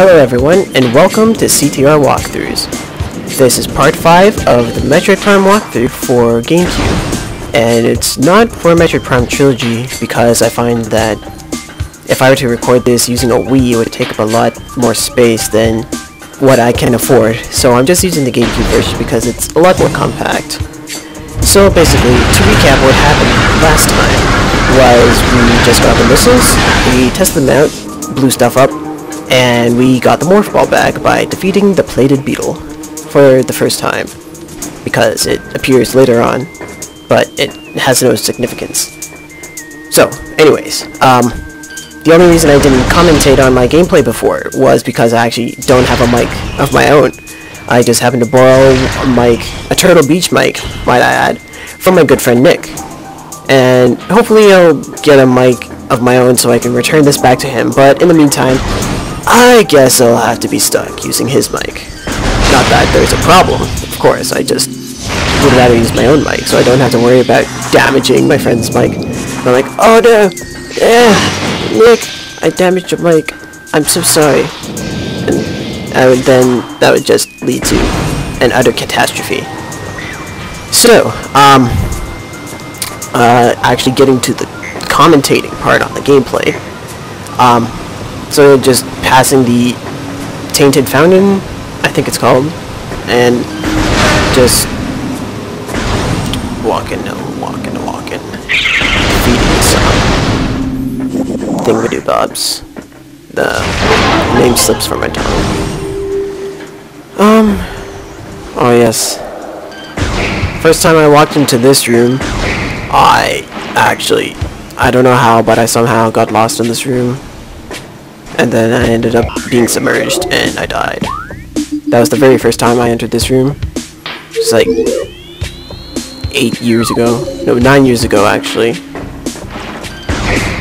Hello everyone, and welcome to CTR Walkthroughs. This is part 5 of the Metroid Prime walkthrough for Gamecube. And it's not for Metroid Prime Trilogy, because I find that if I were to record this using a Wii, it would take up a lot more space than what I can afford. So I'm just using the Gamecube version because it's a lot more compact. So basically, to recap what happened last time, was we just got the missiles, we tested them out, blew stuff up, and we got the Morph Ball back by defeating the Plated Beetle for the first time, because it appears later on, but it has no significance. So, anyways, the only reason I didn't commentate on my gameplay before was because I actually don't have a mic of my own. I just happened to borrow a mic, a Turtle Beach mic, might I add, from my good friend Nick. And hopefully I'll get a mic of my own so I can return this back to him, but in the meantime, I guess I'll have to be stuck using his mic. Not that there's a problem, of course, I just would rather use my own mic so I don't have to worry about damaging my friend's mic. And I'm like, oh no, Nick, I damaged your mic, I'm so sorry. And that would just lead to an utter catastrophe. So, actually getting to the commentating part on the gameplay. So just passing the Tainted Fountain, I think it's called, and just walking, defeating some thingamadoo-bobs. The name slips from my tongue. Oh yes. First time I walked into this room, I don't know how, but I somehow got lost in this room. And then I ended up being submerged, and I died. That was the very first time I entered this room. It's like 8 years ago. No, 9 years ago, actually.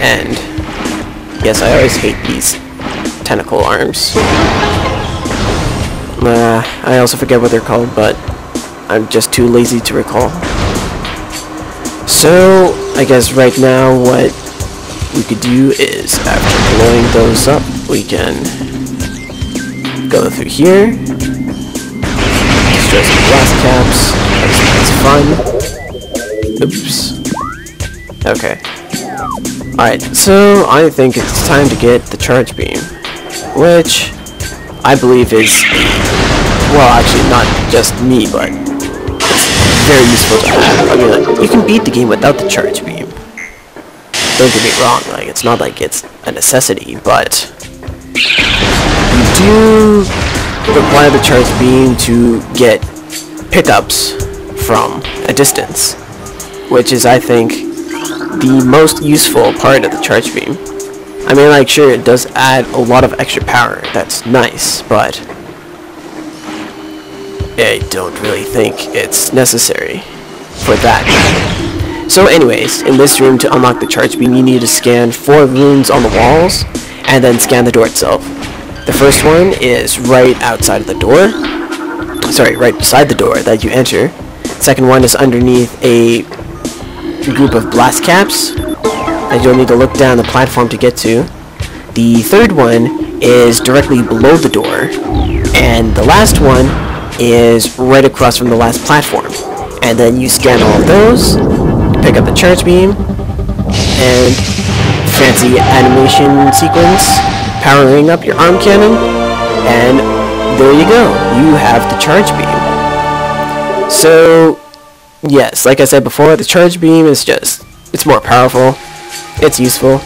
And yes, I always hate these tentacle arms. I also forget what they're called, but I'm just too lazy to recall. So, I guess right now what we could do is, after blowing those up, we can go through here, destroy some glass caps. That's fun. Oops. Okay. Alright, so I think it's time to get the charge beam, which I believe is, well, actually not just me, but it's very useful to have. I mean, like, you can beat the game without the charge beam. Don't get me wrong, like, it's not like it's a necessity, but you do require the charge beam to get pickups from a distance, which is, I think, the most useful part of the charge beam. I mean, like, sure, it does add a lot of extra power, that's nice, but I don't really think it's necessary for that. So anyways, in this room, to unlock the charge beam, you need to scan 4 runes on the walls, and then scan the door itself. The first one is right outside of the door. Sorry, right beside the door that you enter. Second one is underneath a group of blast caps that you'll need to look down the platform to get to. The third one is directly below the door. And the last one is right across from the last platform. And then you scan all of those, pick up the charge beam, and fancy animation sequence, powering up your arm cannon, and there you go, you have the charge beam. So, yes, like I said before, the charge beam is just, it's more powerful, it's useful.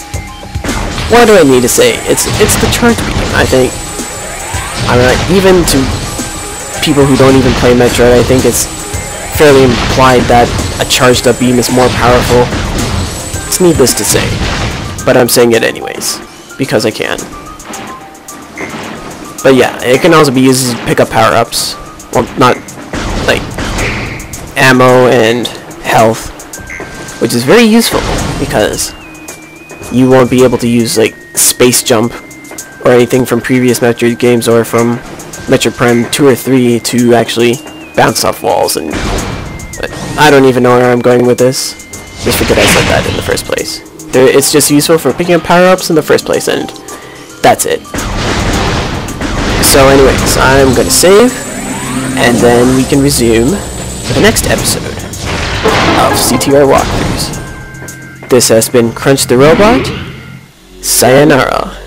What do I need to say? It's the charge beam, I think. I mean, like, even to people who don't even play Metroid, I think it's fairly implied that a charged up beam is more powerful. It's needless to say, but I'm saying it anyways, because I can. But yeah, it can also be used to pick up power-ups. Well, not like ammo and health, which is very useful because you won't be able to use like space jump or anything from previous Metroid games or from Metroid Prime 2 or 3 to actually bounce off walls. And I don't even know where I'm going with this. Just forget I said that in the first place. It's just useful for picking up power-ups in the first place, and that's it. So anyways, I'm gonna save, and then we can resume the next episode of CTR Walkthroughs. This has been Crunch the Robot. Sayonara.